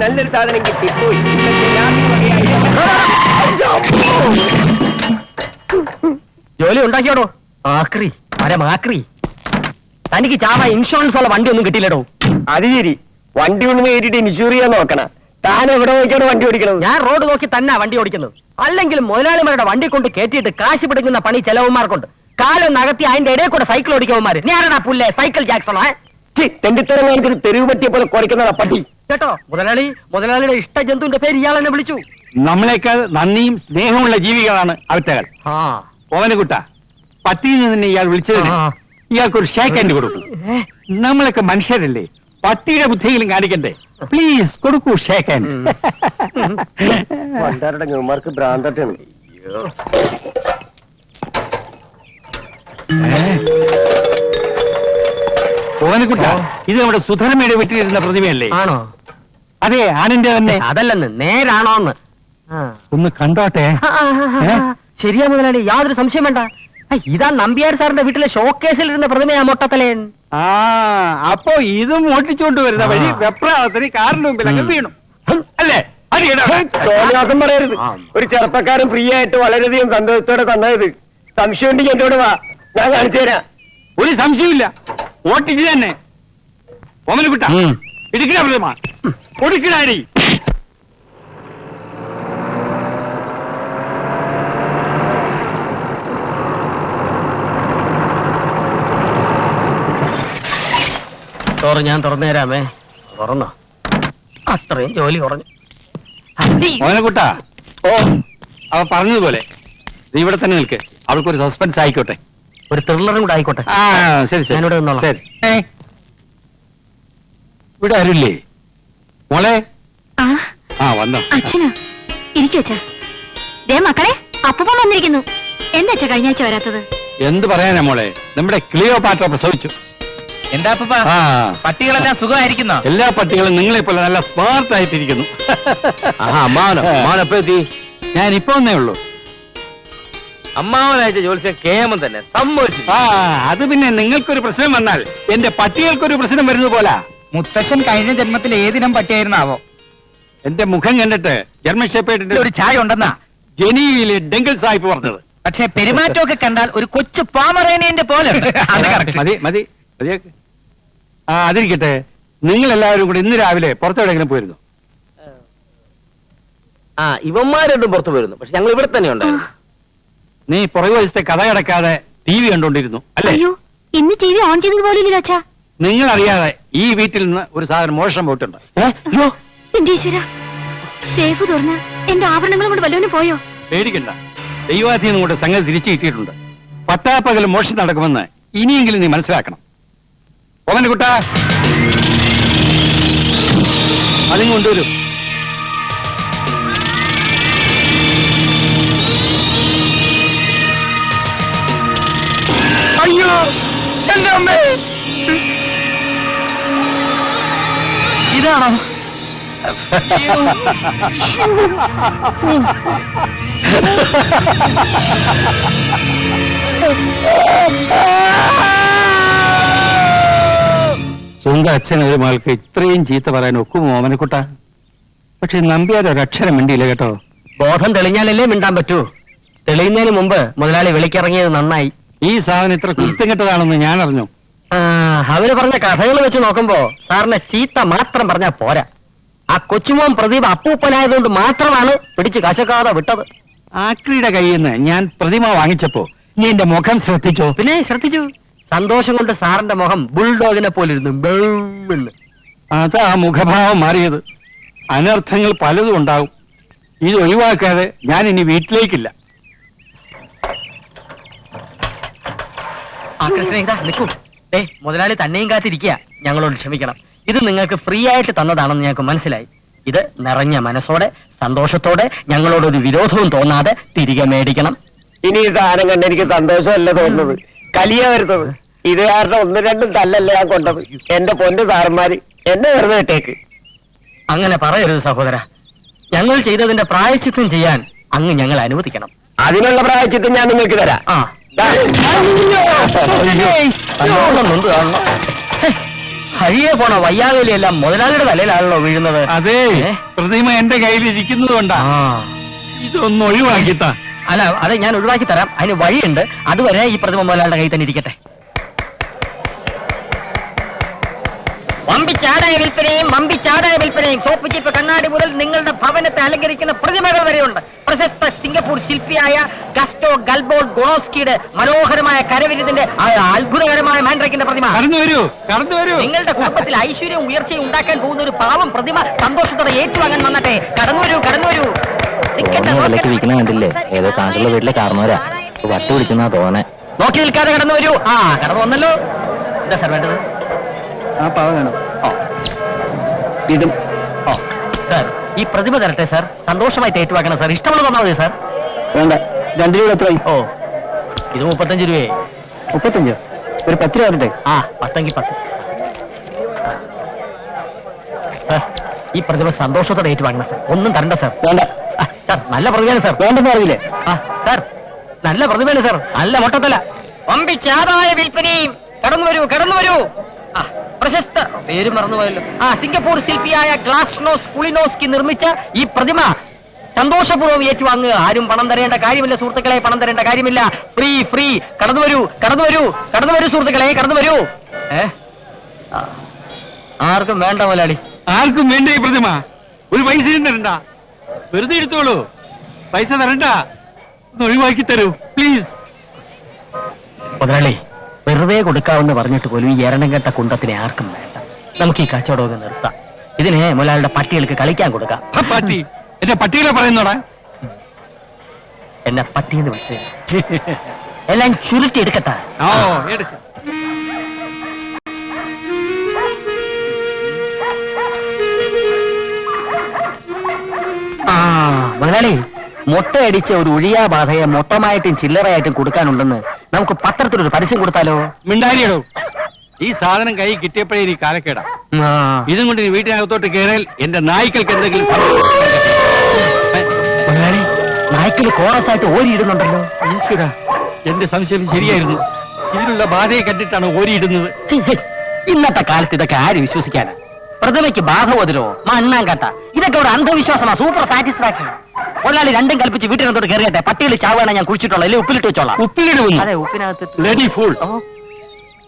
നല്ലൊരു സാധനം കിട്ടിപ്പോയി. ജോലി ഉണ്ടാക്കിയോടോ? ആക്രി മരമാക്രി. തനിക്ക് ചാവ ഇൻഷുറൻസ് ഉള്ള വണ്ടി ഒന്നും കിട്ടിയില്ലടോ. അത് ശരി, വണ്ടി ഒന്ന് കയറ്റിട്ട് ഇൻഷൂർ ചെയ്യാൻ നോക്കണം. താൻ എവിടെ നോക്കിയാണ് വണ്ടി ഓടിക്കണത്? ഞാൻ റോഡ് നോക്കി തന്നെ വണ്ടി ഓടിക്കുന്നത്. അല്ലെങ്കിൽ മുതലാളിമാരുടെ വണ്ടി കൊണ്ട് കയറ്റിയിട്ട് കാശ് പിടിക്കുന്ന പണി ചെലവന്മാർക്കുണ്ട്. കാലം നകത്തി അതിന്റെ ഇടയിൽ കൂടെ സൈക്കിൾ ഓടിക്കവന്മാര്. ഞാനാടാ പുല്ലേ സൈക്കിൾ ജാക്സണോ? തെണ്ടിത്തരം കാണിച്ചിട്ട് തെരുവ് പറ്റിയ പോലെ കുറയ്ക്കുന്നതാ പട്ടി. കേട്ടോ, മുതലാളിയുടെ ഇഷ്ട ജന്തുവിന്റെ പേര് ഇയാൾ എന്നെ വിളിച്ചു. നമ്മളെക്കാൾ നന്ദിയും സ്നേഹമുള്ള ജീവികളാണ് അവറ്റകൾ. ഓവനകുട്ട, പട്ടിയിൽ നിന്ന് ഇയാൾ വിളിച്ചതിന് ഇയാൾക്കൊരു ഷേക്ക് ഹാൻഡ് കൊടുക്കും. നമ്മളൊക്കെ മനുഷ്യരല്ലേ, പട്ടിയുടെ ബുദ്ധിയിലും കാണിക്കണ്ടേ? പ്ലീസ് കൊടുക്കൂ ഷേക്ക് ഹാൻഡ്. പണ്ടാരുടെ ന്യൂമാർക്ക് ഭ്രാന്തട്ടാണ്. ഓവനകുട്ട, ഇത് നമ്മുടെ സുധർമ്മയുടെ വീട്ടിലിരുന്ന പ്രതിമയല്ലേ? ആണോ? അതെ, ആനന്റെ തന്നെ. അതല്ലെന്ന്, നേരാണോന്ന് ഒന്ന് കണ്ടോട്ടെ. ശരിയാ മുതലാളി, യാതൊരു സംശയം വേണ്ട. ഇതാ നമ്പ്യാർ സാറിന്റെ വീട്ടിലെ ഷോക്കേസിൽ ഇരുന്ന പ്രതിമയാ മൊട്ടത്തലേൻ. അപ്പോ ഇതും ഓട്ടിച്ചോണ്ട് വരുന്ന വഴി വെപ്രാളത്തിന് കാറിന്റെ മുമ്പിൽ അങ്ങ് വീണു അല്ലേ? തോന്നിയാസം പറയരുത്. ഒരു ചെറുപ്പക്കാരൻ ഫ്രീ ആയിട്ട് വളരെയധികം സന്തോഷത്തോടെ തന്നത്. സംശയം ഉണ്ടെങ്കിൽ എന്നോട് വാ, ഞാൻ കാണിച്ചു തരാം. ഒരു സംശയമില്ല, ഓട്ടിച്ച് തന്നെ. ഓമനക്കുട്ട, ഇടുക്കിട പ്രതിമ കൊടുക്കിടാരി. ഞാൻ തുറന്നു തരാമേ. തുറന്നോ? അത്രയും ജോലി കുറഞ്ഞു. ഓമനക്കുട്ട, ഓ അവ പറഞ്ഞതുപോലെ നീ ഇവിടെ തന്നെ നിൽക്ക്. അവൾക്കൊരു സസ്പെൻസ് ആയിക്കോട്ടെ, ഒരു ത്രില്ലറും കൂടെ ആയിക്കോട്ടെ. ശരി ശരി, ഞാനിവിടെ നിന്നോളാം. ശരി. ഇവിടെ ആരില്ലേ മോളെ? വന്നോ? അച്ഛനോ? ഇരിക്കച്ചാ. ദേ മക്കളെ, അപ്പൂപ്പൻ വന്നിരിക്കുന്നു. എന്താ അച്ഛാ കഴിഞ്ഞ ആഴ്ച വരാത്തത്? എന്ത് പറയാനാ മോളെ, നമ്മുടെ ക്ലിയോപാട്ര പ്രസവിച്ചു. എന്താ പട്ടികളെല്ലാം സുഖമായിരിക്കുന്നോ? എല്ലാ പട്ടികളും നിങ്ങളെ പോലെ നല്ല സ്മാർട്ട് ആയിട്ടിരിക്കുന്നു. ഞാൻ ഇപ്പൊ ഒന്നേ ഉള്ളൂ. അമ്മാവനായിട്ട് ജോലിച്ച കേമം തന്നെ സംഭവിച്ചു. അത് പിന്നെ നിങ്ങൾക്കൊരു പ്രശ്നം വന്നാൽ എന്റെ പട്ടികൾക്കൊരു പ്രശ്നം വരുന്നത് പോലാ. മുത്തശ്ശൻ കഴിഞ്ഞ ജന്മത്തിൽ ഏതിനം പട്ടിയായിരുന്നാവോ? എന്റെ മുഖം കണ്ടിട്ട് ജർമ്മൻ ഷെപ്പേർഡിന്റെ ഒരു ചായ ഉണ്ടെന്നാ ജനീവയിലെ ഡെങ്കിൾ സാഹിബ് പറഞ്ഞത്. പക്ഷെ പെരുമാറ്റമൊക്കെ കണ്ടാൽ ഒരു കൊച്ചു പാമറേനേന്റെ പോലെ. മതി മതി മതിയാക്ക്. അതിരിക്കട്ടെ, നിങ്ങൾ എല്ലാവരും കൂടി ഇന്ന് രാവിലെ പുറത്തെവിടെയെങ്കിലും പോയിരുന്നു? ഇവന്മാരോട്ടും പുറത്തു പോയിരുന്നു, പക്ഷെ ഞങ്ങൾ ഇവിടെ തന്നെ ഉണ്ടായിരുന്നു. നീ പുറകു വശത്തെ കഥ കിടക്കാതെ TV കണ്ടോണ്ടിരുന്നു അല്ലേ? ഇന്ന് TV ഓൺ ചെയ്തത് പോലും അച്ഛാ. നിങ്ങൾ അറിയാതെ ഈ വീട്ടിൽ നിന്ന് ഒരു സാധനം മോഷണം പോയിട്ടുണ്ട്. എന്റെ ഈശ്വരാ, സേഫ് തുറന്ന് എന്റെ ആഭരണങ്ങളും കൊണ്ട് വല്ലവനും പോയോ? പേടിക്കണ്ട, ദൈവാധീനം കൊണ്ട് സംഗതി തിരിച്ചു കിട്ടിയിട്ടുണ്ട്. പട്ടാപ്പകൽ മോഷണം നടക്കുമെന്ന് ഇനിയെങ്കിലും നീ മനസ്സിലാക്കണം. ഓമനക്കുട്ട, അതും കൊണ്ടുവരും. അയ്യോ എന്റെ അമ്മേ, ഇതാണോ? സ്വന്തം അച്ഛൻ ഒരു മകൾക്ക് ഇത്രയും ചീത്ത പറയാൻ ഒക്കുമോ ഓമനക്കുട്ട? പക്ഷെ നമ്പ്യാർ ഒരക്ഷരം മിണ്ടിയില്ല കേട്ടോ. ബോധം തെളിഞ്ഞാലല്ലേ മിണ്ടാൻ പറ്റൂ. തെളിയുന്നതിന് മുമ്പ് മുതലാളി വിളിക്കിറങ്ങിയത് നന്നായി. ഈ സാധനം ഇത്ര കുറ്റം കെട്ടതാണെന്ന് ഞാൻ അറിഞ്ഞു. അവര് പറഞ്ഞ കഥകൾ വെച്ച് നോക്കുമ്പോ സാറിനെ ചീത്ത മാത്രം പറഞ്ഞാ പോരാ. ആ കൊച്ചുമോൻ പ്രദീപ് അപ്പൂപ്പനായതുകൊണ്ട് മാത്രമാണ് പിടിച്ച് കശക്കാതെ വിട്ടത്. ആക്രിയുടെ കയ്യിൽ നിന്ന് ഞാൻ പ്രതിമ വാങ്ങിച്ചപ്പോ നീ എന്റെ മുഖം ശ്രദ്ധിച്ചോ? പിന്നെ ശ്രദ്ധിച്ചു. സന്തോഷം കൊണ്ട് സാറിന്റെ മുഖം ബുൾഡോഗിനെ പോലിരുന്നു. അതാ മുഖഭാവം മാറിയത്. അനർത്ഥങ്ങൾ പലതും ഉണ്ടാവും. ഇത് ഒഴിവാക്കാതെ ഞാൻ ഇനി വീട്ടിലേക്കില്ല. മുതലാളി തന്നെയും കാത്തിരിക്കുക. ഞങ്ങളോട് ക്ഷമിക്കണം. ഇത് നിങ്ങൾക്ക് ഫ്രീ ആയിട്ട് തന്നതാണെന്ന് ഞങ്ങൾക്ക് മനസ്സിലായി. ഇത് നിറഞ്ഞ മനസ്സോടെ സന്തോഷത്തോടെ ഞങ്ങളോടൊരു വിരോധവും തോന്നാതെ തിരികെ മേടിക്കണം. ഇനി ഈ സാധനം കണ്ട് എനിക്ക് സന്തോഷമല്ല തോന്നുന്നത്, കലിയ വരുന്നത്. ഇത് കാരണം ഒന്നും രണ്ടും തല്ലല്ല ഞാൻ കൊണ്ടത്. എന്റെ പൊന്നു സാറന്മാര് എന്നെ വെറുതെ ഇട്ടേക്ക്. അങ്ങനെ പറയരുത് സഹോദര. ഞങ്ങൾ ചെയ്തതിന്റെ പ്രായശ്ചിത്തം ചെയ്യാൻ അങ്ങ് ഞങ്ങൾ അനുവദിക്കണം. അതിനുള്ള പ്രായശ്ചിത്തം ഞാൻ നിങ്ങൾക്ക് തരാം. വഴിയെ പോണ വയ്യാവേലിയെല്ലാം മുതലാളിയുടെ തലയിലാണല്ലോ വീഴുന്നത്. അതെ, ഏ? പ്രതിമ എന്റെ കയ്യിൽ ഇരിക്കുന്നത് കൊണ്ടാ. ആ. ഇതൊന്ന് ഒഴിവാക്കിത്താ. അല്ല, അത് ഞാൻ ഒഴിവാക്കി തരാം. അതിന് വഴിയുണ്ട്. അതുവരെ ഈ പ്രതിമ മുതലാളിയുടെ കയ്യിൽ തന്നെ ഇരിക്കട്ടെ. വമ്പിച്ചാടായ വിൽപ്പനയും തോപ്പ് ജീപ്പ് കണ്ണാടി മുതൽ നിങ്ങളുടെ ഭവനത്തെ അലങ്കരിക്കുന്ന പ്രതിമകൾ വരെയുണ്ട്. പ്രശസ്ത സിംഗപ്പൂർ ശില്പിയായ ഗസ്റ്റോ ഗൽബോൾ ഗോസ്കിയുടെ മനോഹരമായ കരവിരുതിന്റെ അത്ഭുതകരമായ മാൻഡ്രക്കിന്റെ പ്രതിമ. കടന്നു വരൂ. നിങ്ങളുടെ കുടുംബത്തിൽ ഐശ്വര്യവും ഉയർച്ചയും ഉണ്ടാക്കാൻ പോകുന്ന ഒരു പാവം പ്രതിമ സന്തോഷത്തോടെ ഏറ്റുവാങ്ങാൻ വന്നട്ടെ. കടന്നു വരൂ. വിലക്ക് വിൽക്കുന്ന കണ്ടില്ലേ? ഏതോ താങ്കളുടെ വീട്ടിലെ കാരണവരാ വട്ട് പിടിക്കുന്ന തോന്നെ. നോക്കി നിൽക്കാതെ കടന്നു വരൂ. കടന്നു വന്നല്ലോ. എന്താ സാർ വേണ്ടത്? ആ പാവ വേണം. ഇതും സാർ, ഈ പ്രതിമ തരട്ടെ സാർ. സന്തോഷമായിട്ട് ഏറ്റുവാക്കണം സാർ. ഇഷ്ടമുള്ള തന്നാ മതി സാർ. വേണ്ട, 2 രൂപ എത്രയായി? ഇത് 35 രൂപയെ. 35? ഒരു 10 രൂപ വരട്ടെ. 10 10. സാർ, ഈ പ്രതിമ സന്തോഷത്തോടെ ഏറ്റുവാങ്ങണം സാർ. ഒന്നും തരണ്ട സാർ. വേണ്ട സാർ, നല്ല പ്രതിമയാണ് സാർ. വേണ്ടെന്ന് പറഞ്ഞില്ലേ? സാർ, നല്ല പ്രതിമയാണ് സാർ. നല്ല മൊട്ടത്തല. വമ്പിച്ചാതായ വിൽപ്പനയും. കടന്നു വരൂ. പ്രശസ്ത പേര് മറന്നുപോയല്ലോ. സിംഗപ്പൂർ ശില്പിയായ ഗ്ലാസ്നോസ് കുളിനോസ്കി നിർമ്മിച്ച ഈ പ്രതിമ സന്തോഷപൂർവ്വം ഏറ്റുവാങ്ങുക. ആരും പണം തരേണ്ട കാര്യമില്ല സുഹൃത്തുക്കളെ, പണം തരേണ്ട കാര്യമില്ല. ഫ്രീ. കടന്നു വരൂ സുഹൃത്തുക്കളെ, കടന്നു വരൂ. ആർക്കും വേണ്ട മുതലാളി. ആർക്കും വേണ്ട ഈ പ്രതിമ. ഒരു പൈസയും തരണ്ട. വെറുതെ എടുത്തോളൂ. പൈസ തരണ്ട. ഒന്ന് ഒഴിവാക്കി തരൂ പ്ലീസ്. മുതലാളി, വെറുതെ കൊടുക്കാമെന്ന് പറഞ്ഞിട്ട് പോലും ഈ എരണം കെട്ട കുണ്ടത്തിനെ ആർക്കും വേണ്ട. നമുക്ക് ഈ കച്ചവടമൊക്കെ നിർത്താം. ഇതിനെ മുതലാളിയുടെ പട്ടികൾക്ക് കളിക്കാൻ കൊടുക്കാം. പട്ടി? എന്റെ പട്ടികളെ പറയുന്നോടാ? എന്നെ പട്ടിയെന്ന് വിളിച്ച് എല്ലാം ചുരുട്ടി എടുക്കട്ടെ. എടുക്ക. മുതലാളി, മുട്ടയടിച്ച ഒരു ഒഴിയാ ബാധയെ മൊത്തമായിട്ടും ചില്ലറയായിട്ടും കൊടുക്കാനുണ്ടെന്ന് നമുക്ക് പത്രത്തിലൊരു പരസ്യം കൊടുത്താലോ? മിണ്ടാരിയടോ. ഈ സാധനം കൈ കിട്ടിയപ്പോഴേ ഈ കാലക്കേടാ. ഇതും കൊണ്ട് നീ വീട്ടിനകത്തോട്ട് കയറിയാൽ എന്റെ നായ്ക്കൾക്ക് എന്തെങ്കിലും മുതലാളി, നായ്ക്കള് കോറസായിട്ട് ഓരിയിടുന്നുണ്ടല്ലോ. ഈശ്വര, എന്റെ സംശയം ശരിയായിരുന്നു. ഇതിലുള്ള ബാധയെ കണ്ടിട്ടാണ് ഓരിയിടുന്നത്. ഇന്നത്തെ കാലത്ത് ഇതൊക്കെ ആര് വിശ്വസിക്കാനാ? പ്രതിമയ്ക്ക് ബാധ വതിലോ മണ്ണാങ്കട്ട, ഇതൊക്കെ ഒരു അന്ധവിശ്വാസമാ. Super satisfaction. ഒരാളി രണ്ടും കൽപ്പിച്ച് വീട്ടിനകത്തോട്ട് കയറിയട്ടെ. പട്ടികൾ ചാവാണ് ഞാൻ കുഴിച്ചിട്ടുള്ള, അല്ലെ ഉപ്പിലിട്ട് വെച്ചോളാം. ഉപ്പിലിടുന്നു? അതെ, ഉപ്പിനകത്ത്. Bloody fool.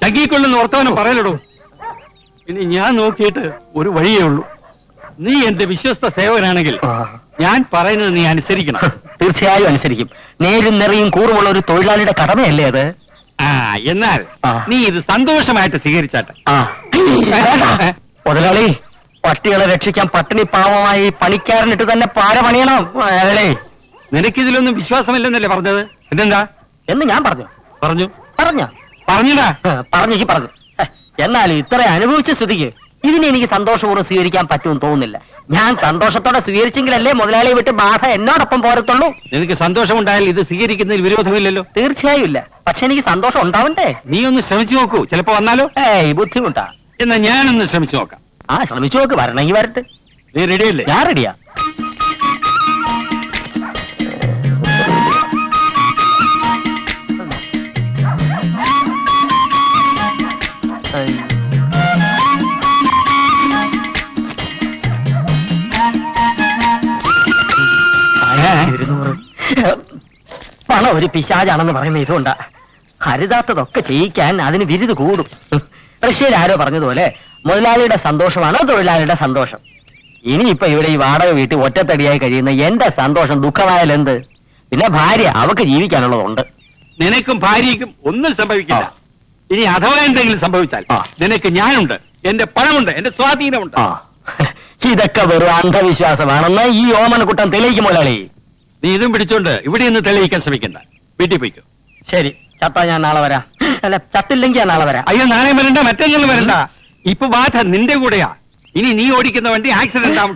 ചകിക്കൊള്ളുന്ന വർത്തമാനം പറയലടോ. ഇനി ഞാൻ നോക്കിയിട്ട് ഒരു വഴിയേ ഉള്ളൂ. നീ എന്റെ വിശ്വസ്ത സേവകനാണെങ്കിൽ ഞാൻ പറയുന്നത് നീ അനുസരിക്കണം. തീർച്ചയായും അനുസരിക്കും. നേരും നിറയും കൂറുമുള്ള ഒരു തൊഴിലാളിയുടെ കടമയല്ലേ അത്? എന്നാൽ നീ ഇത് സന്തോഷമായിട്ട് സ്വീകരിച്ചാട്ടെ. മുതലാളി, പട്ടികളെ രക്ഷിക്കാൻ പട്ടിണി പാവമായി പണിക്കാരനിട്ട് തന്നെ പാര പണിയണം. നിനക്കിതിലൊന്നും വിശ്വാസമില്ലെന്നല്ലേ പറഞ്ഞത്? എന്തെന്താ എന്ന് ഞാൻ പറഞ്ഞു. പറഞ്ഞടാ. പറഞ്ഞു. എന്നാൽ ഇത്ര അനുഭവിച്ച സ്ഥിതിക്ക് ഇതിനെ എനിക്ക് സന്തോഷപൂർവ്വം സ്വീകരിക്കാൻ പറ്റുമെന്ന് തോന്നുന്നില്ല. ഞാൻ സന്തോഷത്തോടെ സ്വീകരിച്ചെങ്കിലല്ലേ മുതലാളിയെ വിട്ട് ബാധ എന്നോടൊപ്പം പോരത്തുള്ളൂ. നിനക്ക് സന്തോഷമുണ്ടായാൽ ഇത് സ്വീകരിക്കുന്നതിൽ വിരോധമില്ലല്ലോ. തീർച്ചയായും ഇല്ല. പക്ഷെ എനിക്ക് സന്തോഷം ഉണ്ടാവണ്ടേ? നീ ഒന്ന് ശ്രമിച്ചു നോക്കൂ, ചിലപ്പോ വന്നാലോ. ബുദ്ധിമുട്ടാ. എന്നാ ഞാനൊന്ന് ശ്രമിച്ചു നോക്കാം. ശ്രമിച്ചു നോക്ക്. വരണമെങ്കിൽ വരട്ടെ. നീ റെഡിയല്ലേ? ഞാൻ റെഡിയാ. പണം ഒരു പിശാചാണെന്ന് പറയുന്ന ഇതുകൊണ്ടാ. ഹരിതാത്തതൊക്കെ ചെയ്യിക്കാൻ അതിന് വിരുത് കൂടും. റഷ്യയിൽ ആരോ പറഞ്ഞതുപോലെ മുതലാളിയുടെ സന്തോഷമാണ് തൊഴിലാളിയുടെ സന്തോഷം. ഇനിയിപ്പൊ ഇവിടെ ഈ വാടക വീട്ടിൽ ഒറ്റത്തടിയായി കഴിയുന്ന എന്റെ സന്തോഷം ദുഃഖമായാലെന്ത്? പിന്നെ ഭാര്യ, അവക്ക് ജീവിക്കാനുള്ളതുണ്ട്. നിനക്കും ഭാര്യയ്ക്കും ഒന്നും സംഭവിക്കില്ല. ഇനി അഥവാ എന്തെങ്കിലും സംഭവിച്ചാൽ നിനക്ക് ഞാനുണ്ട്, എന്റെ പണമുണ്ട്, എന്റെ സ്വാധീനമുണ്ട്. ഇതൊക്കെ വെറും അന്ധവിശ്വാസമാണെന്ന് ഈ ഓമനക്കുട്ടൻ തെളിയിക്കും മുതലാളി. നീ ഇതും പിടിച്ചോണ്ട് ഇവിടെ നിന്ന് തെളിയിക്കാൻ ശ്രമിക്കണ്ട. വീട്ടിൽ പോയിക്കോ. ശരി, ചത്താ ഞാൻ നാളെ വരാം. അല്ല, ചത്തില്ലെങ്കിൽ ഞാൻ നാളെ വരാം. അയ്യോ, നാളെ വരണ്ട, മറ്റൊന്നും വരണ്ട. ഇപ്പൊ ബാധ നിന്റെ കൂടെയാ. ഇനി നീ ഓടിക്കുന്ന വണ്ടി ആക്സിഡന്റ് ആവും.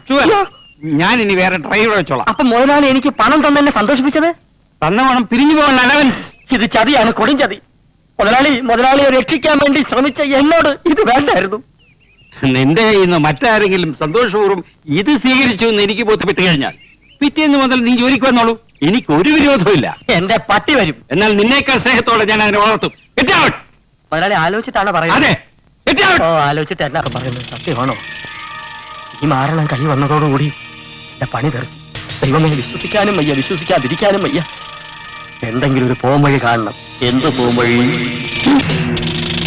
ഞാൻ ഇനി വേറെ ഡ്രൈവർ വെച്ചോളാം. അപ്പൊ മുതലാളി എനിക്ക് പണം തന്നെ സന്തോഷിപ്പിച്ചത്? തന്ന പണം പിരിഞ്ഞു പോകാൻ അലവൻസ്. ഇത് ചതിയാണ്, കൊടും ചതി. മുതലാളിയെ രക്ഷിക്കാൻ വേണ്ടി ശ്രമിച്ച എന്നോട് ഇത് വേണ്ടായിരുന്നു. നിന്റെ ഇന്ന് മറ്റാരെങ്കിലും സന്തോഷപൂർവ്വം ഇത് സ്വീകരിച്ചു എന്ന് എനിക്ക് ബോധ്യപ്പെട്ട് കഴിഞ്ഞാൽ പിറ്റേന്ന് മുതൽ നീ ജോലിക്ക് വന്നോളൂ. എനിക്കൊരു വിരോധമില്ല. എന്റെ പട്ടി വരും. എന്നാൽ നിന്നേക്കാൾ സ്നേഹത്തോടെ ഞാൻ അതിനെ വളർത്തും. മുതലാളി ആലോചിച്ചിട്ടാണ് പറയുന്നത്. അതെ, ഓ ആലോചിച്ചിട്ട് എന്നാ പറയുന്നത് സത്യമാണോ? ഈ മാരണം കൈ വന്നതോടുകൂടി എന്റെ പണി തീർന്നു. ദൈവമേ, വിശ്വസിക്കാനും വയ്യ, വിശ്വസിക്കാതിരിക്കാനും വയ്യ. എന്തെങ്കിലും ഒരു പോംവഴി കാണണം. എന്ത് പോംവഴി?